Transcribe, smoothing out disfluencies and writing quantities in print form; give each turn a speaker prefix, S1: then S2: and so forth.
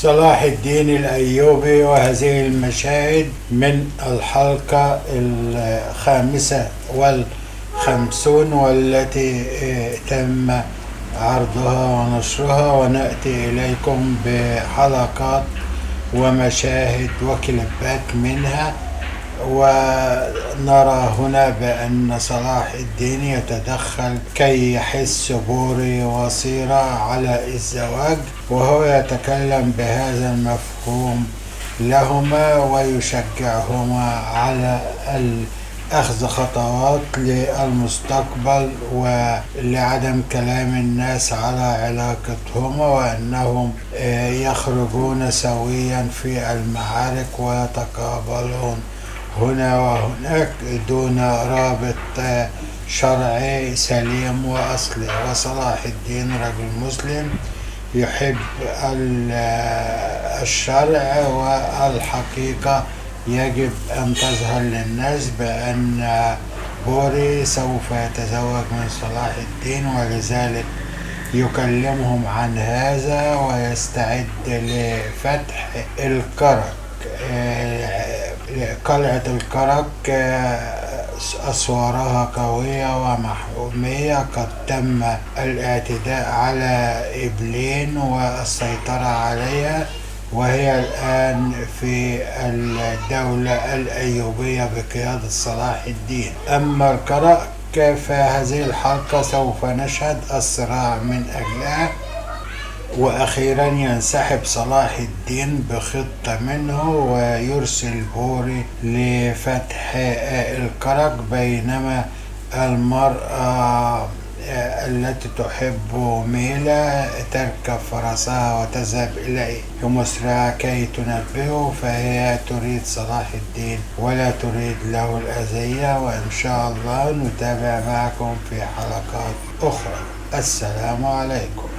S1: صلاح الدين الأيوبي. وهذه المشاهد من الحلقة 55 والتي تم عرضها ونشرها، ونأتي إليكم بحلقات ومشاهد وكليبات منها. ونرى هنا بأن صلاح الدين يتدخل كي يحث بوري وصيرة على الزواج، وهو يتكلم بهذا المفهوم لهما ويشجعهما على أخذ خطوات للمستقبل ولعدم كلام الناس على علاقتهما، وأنهم يخرجون سويا في المعارك ويتقابلون هنا وهناك دون رابط شرعي سليم وأصلي. وصلاح الدين رجل مسلم يحب الشرع والحقيقة يجب أن تظهر للناس بأن بوري سوف يتزوج من صلاح الدين، ولذلك يكلمهم عن هذا ويستعد لفتح الكرك. قلعة الكرك أسوارها قوية ومحمية، قد تم الاعتداء على إبلين والسيطرة عليها، وهي الآن في الدولة الأيوبية بقيادة صلاح الدين. أما الكرك فهذه الحلقة سوف نشهد الصراع من أجلها، وأخيرا ينسحب صلاح الدين بخطة منه ويرسل بوري لفتح الكرك، بينما المرأة التي تحب ميلا تركب فرسها وتذهب إليه بمسرعة كي تنبهه، فهي تريد صلاح الدين ولا تريد له الأذية. وإن شاء الله نتابع معكم في حلقات أخرى. السلام عليكم.